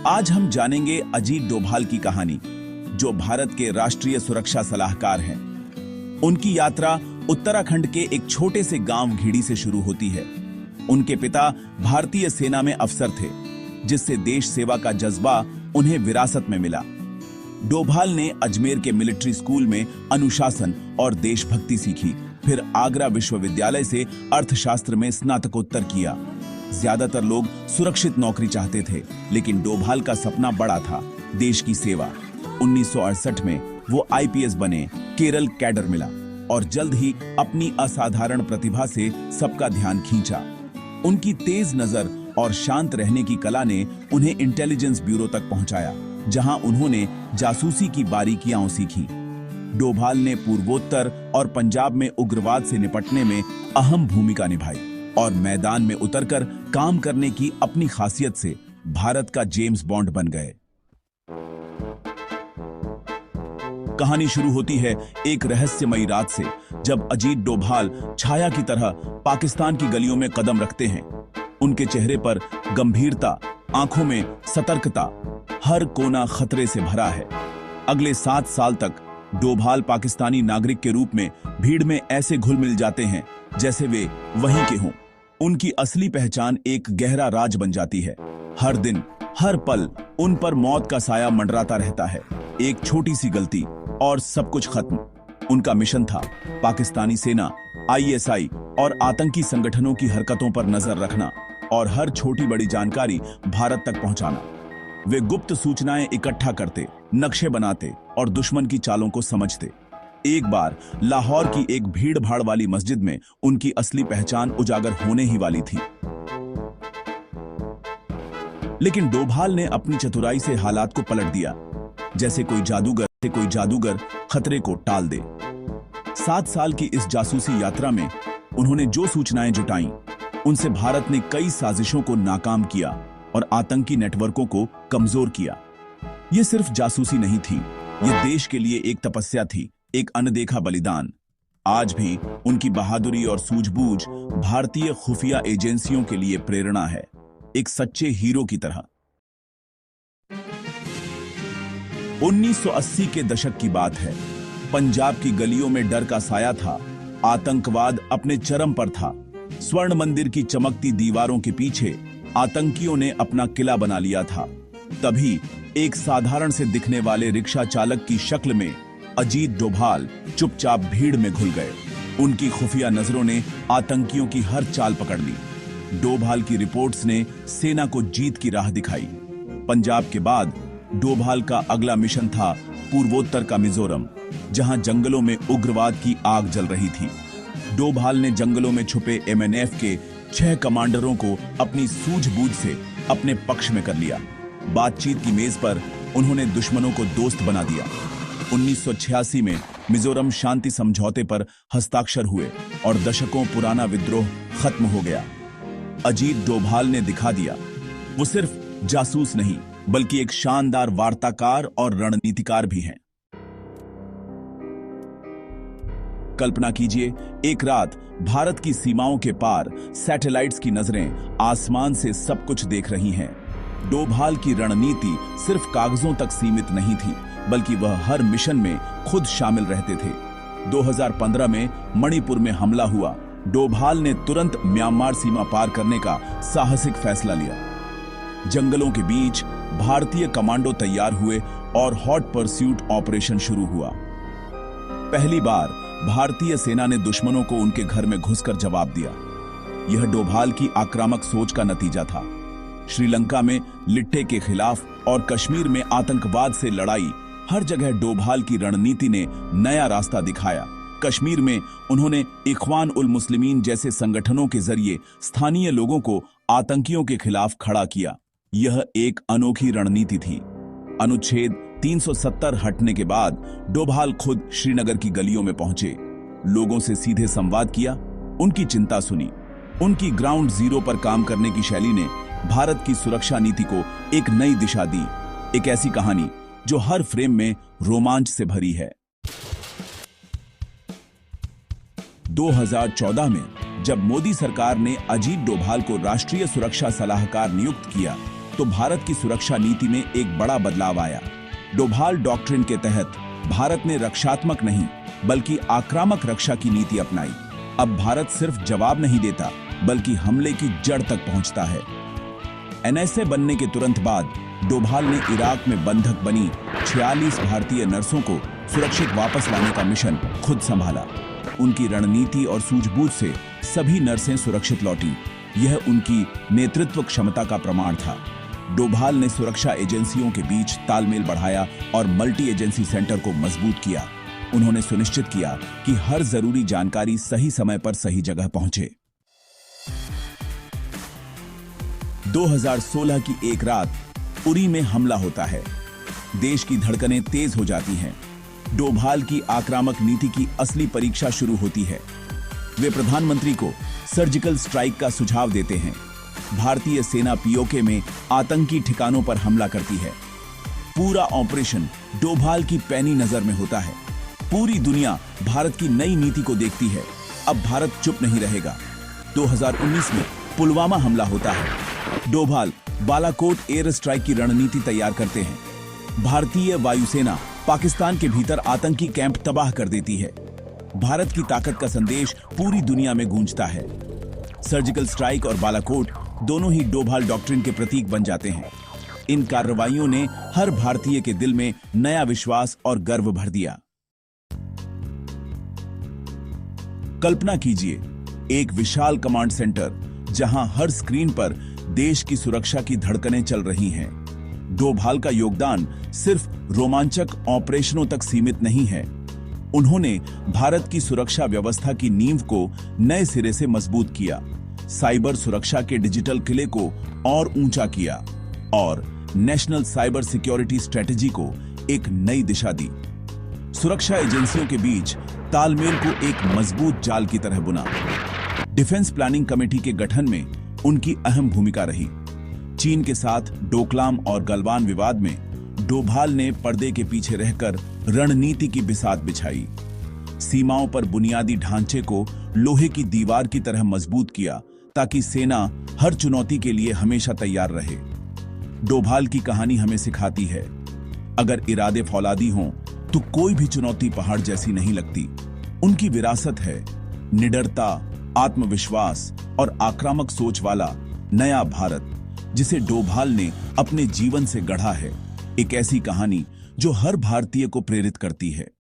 आज हम जानेंगे अजीत डोभाल की कहानी, जो भारत के राष्ट्रीय सुरक्षा सलाहकार हैं। उनकी यात्रा उत्तराखंड के एक छोटे से गांव घीड़ी से शुरू होती है। उनके पिता भारतीय सेना में अफसर थे, जिससे देश सेवा का जज्बा उन्हें विरासत में मिला। डोभाल ने अजमेर के मिलिट्री स्कूल में अनुशासन और देशभक्ति सीखी, फिर आगरा विश्वविद्यालय से अर्थशास्त्र में स्नातकोत्तर किया। ज्यादातर लोग सुरक्षित नौकरी चाहते थे, लेकिन डोभाल का सपना बड़ा था, देश की सेवा। 1968 में वो आईपीएस बने, केरल कैडर मिला और जल्द ही अपनी असाधारण प्रतिभा से सबका ध्यान खींचा। उनकी तेज नजर और शांत रहने की कला ने उन्हें इंटेलिजेंस ब्यूरो तक पहुंचाया, जहां उन्होंने जासूसी की बारीकियां सीखी। डोभाल ने पूर्वोत्तर और पंजाब में उग्रवाद से निपटने में अहम भूमिका निभाई और मैदान में उतरकर काम करने की अपनी खासियत से भारत का जेम्स बॉन्ड बन गए। कहानी शुरू होती है एक रहस्यमयी रात से, जब अजीत डोभाल छाया की तरह पाकिस्तान की गलियों में कदम रखते हैं। उनके चेहरे पर गंभीरता, आंखों में सतर्कता, हर कोना खतरे से भरा है। अगले 7 साल तक डोभाल पाकिस्तानी नागरिक के रूप में भीड़ में ऐसे घुल मिल जाते हैं जैसे वे वहीं के हों। उनकी असली पहचान एक गहरा राज बन जाती है। हर दिन, हर पल उन पर मौत का साया मंडराता रहता है। एक छोटी सी गलती और सब कुछ खत्म। उनका मिशन था पाकिस्तानी सेना, आईएसआई और आतंकी संगठनों की हरकतों पर नजर रखना और हर छोटी बड़ी जानकारी भारत तक पहुंचाना। वे गुप्त सूचनाएं इकट्ठा करते, नक्शे बनाते और दुश्मन की चालों को समझते। एक बार लाहौर की एक भीड़ भाड़ वाली मस्जिद में उनकी असली पहचान उजागर होने ही वाली थी। लेकिन डोभाल ने अपनी चतुराई से हालात को पलट दिया, जैसे कोई जादूगर खतरे को टाल दे। 7 साल की इस जासूसी यात्रा में उन्होंने जो सूचनाएं जुटाईं, उनसे भारत ने कई साजिशों को नाकाम किया और आतंकी नेटवर्कों को कमजोर किया। यह सिर्फ जासूसी नहीं थी, यह देश के लिए एक तपस्या थी, एक अनदेखा बलिदान। आज भी उनकी बहादुरी और सूझबूझ भारतीय खुफिया एजेंसियों के लिए प्रेरणा है, एक सच्चे हीरो की तरह। 1980 के दशक की बात है। पंजाब की गलियों में डर का साया था, आतंकवाद अपने चरम पर था। स्वर्ण मंदिर की चमकती दीवारों के पीछे आतंकियों ने अपना किला बना लिया था। तभी एक साधारण से दिखने वाले रिक्शा चालक की शक्ल में अजीत डोभाल चुपचाप भीड़ में घुल गए। उनकी खुफिया नजरों ने आतंकियों की हर चाल पकड़ ली। डोभाल की रिपोर्ट्स ने सेना को जीत की राह दिखाई। पंजाब के बाद डोभाल का अगला मिशन था पूर्वोत्तर का मिजोरम, जहां जंगलों में उग्रवाद की आग जल रही थी। डोभाल ने जंगलों में छुपे एमएनएफ के 6 कमांडरों को अपनी सूझबूझ से अपने पक्ष में कर लिया। बातचीत की मेज पर उन्होंने दुश्मनों को दोस्त बना दिया। 1986 में मिजोरम शांति समझौते पर हस्ताक्षर हुए और दशकों पुराना विद्रोह खत्म हो गया। अजीत डोभाल ने दिखा दिया, वो सिर्फ जासूस नहीं, बल्कि एक शानदार वार्ताकार और रणनीतिकार भी हैं। कल्पना कीजिए, एक रात भारत की सीमाओं के पार सैटेलाइट्स की नजरें आसमान से सब कुछ देख रही हैं। डोभाल की रणनीति सिर्फ कागजों तक सीमित नहीं थी, बल्कि वह हर मिशन में खुद शामिल रहते थे। 2015 में मणिपुर में हमला हुआ। डोभाल ने तुरंत म्यांमार सीमा पार करने का साहसिक फैसला लिया। जंगलों के बीच भारतीय कमांडो तैयार हुए और हॉट परस्यूट ऑपरेशन शुरू हुआ। पहली बार भारतीय सेना ने दुश्मनों को उनके घर में घुसकर जवाब दिया। यह डोभाल की आक्रामक सोच का नतीजा था। श्रीलंका में लिट्टे के खिलाफ और कश्मीर में आतंकवाद से लड़ाई, हर जगह डोभाल की रणनीति ने नया रास्ता दिखाया। कश्मीर में उन्होंने इख्वान उल मुस्लिमीन जैसे संगठनों के जरिए स्थानीय लोगों को आतंकियों के खिलाफ खड़ा किया। यह एक अनोखी रणनीति थी। अनुच्छेद 370 हटने के बाद डोभाल खुद श्रीनगर की गलियों में पहुंचे, लोगों से सीधे संवाद किया, उनकी चिंता सुनी। उनकी ग्राउंड जीरो पर काम करने की शैली ने भारत की सुरक्षा नीति को एक नई दिशा दी। एक ऐसी कहानी जो हर फ्रेम में रोमांच से भरी है। 2014 में जब मोदी सरकार ने अजीत डोभाल को राष्ट्रीय सुरक्षा सलाहकार नियुक्त किया, तो भारत की सुरक्षा नीति में एक बड़ा बदलाव आया। डोभाल डॉक्ट्रिन के तहत भारत ने रक्षात्मक नहीं बल्कि आक्रामक रक्षा की नीति अपनाई। अब भारत सिर्फ जवाब नहीं देता बल्कि हमले की जड़ तक पहुंचता है। एनएसए बनने के तुरंत बाद डोभाल ने इराक में बंधक बनी 46 भारतीय नर्सों को सुरक्षित वापस लाने का मिशन खुद संभाला। उनकी रणनीति और सूझबूझ से सभी नर्सें सुरक्षित लौटी। यह उनकी नेतृत्व क्षमता का प्रमाण था। डोभाल ने सुरक्षा एजेंसियों के बीच तालमेल बढ़ाया और मल्टी एजेंसी सेंटर को मजबूत किया। उन्होंने सुनिश्चित किया कि हर जरूरी जानकारी सही समय पर सही जगह पहुंचे। 2016 की एक रात उरी में हमला होता है। देश की धड़कनें तेज हो जाती हैं। डोभाल की आक्रामक नीति की असली परीक्षा शुरू होती है। वे प्रधानमंत्री को सर्जिकल स्ट्राइक का सुझाव देते हैं। भारतीय सेना पीओके में आतंकी ठिकानों पर हमला करती है। पूरा ऑपरेशन डोभाल की पैनी नजर में होता है। पूरी दुनिया भारत की नई नीति को देखती है। अब भारत चुप नहीं रहेगा। 2019 में पुलवामा हमला होता है। डोभाल बालाकोट एयर स्ट्राइक की रणनीति तैयार करते हैं। भारतीय वायुसेना पाकिस्तान के भीतर आतंकी कैंप तबाह कर देती है। भारत की ताकत का संदेश पूरी दुनिया में गूंजता है। सर्जिकल स्ट्राइक और बालाकोट दोनों ही डोभाल डॉक्ट्रिन के प्रतीक बन जाते हैं। इन कार्रवाइयों ने हर भारतीय के दिल में नया विश्वास और गर्व भर दिया। कल्पना कीजिए, एक विशाल कमांड सेंटर जहां हर स्क्रीन पर देश की सुरक्षा की धड़कनें चल रही हैं। डोभाल का योगदान सिर्फ रोमांचक ऑपरेशनों तक सीमित नहीं है। उन्होंने भारत की सुरक्षा व्यवस्था की नींव को नए सिरे से मजबूत किया, साइबर सुरक्षा के डिजिटल किले को और ऊंचा किया और नेशनल साइबर सिक्योरिटी स्ट्रेटेजी को एक नई दिशा दी। सुरक्षा एजेंसियों के बीच तालमेल को एक मजबूत जाल की तरह बुना। डिफेंस प्लानिंग कमेटी के गठन में उनकी अहम भूमिका रही। चीन के साथ डोकलाम और गलवान विवाद में डोभाल ने पर्दे के पीछे रहकर रणनीति की बिसात बिछाई। सीमाओं पर बुनियादी ढांचे को लोहे की दीवार की तरह मजबूत किया ताकि सेना हर चुनौती के लिए हमेशा तैयार रहे। डोभाल की कहानी हमें सिखाती है, अगर इरादे फौलादी हों तो कोई भी चुनौती पहाड़ जैसी नहीं लगती। उनकी विरासत है निडरता, आत्मविश्वास और आक्रामक सोच वाला नया भारत, जिसे डोभाल ने अपने जीवन से गढ़ा है। एक ऐसी कहानी जो हर भारतीय को प्रेरित करती है।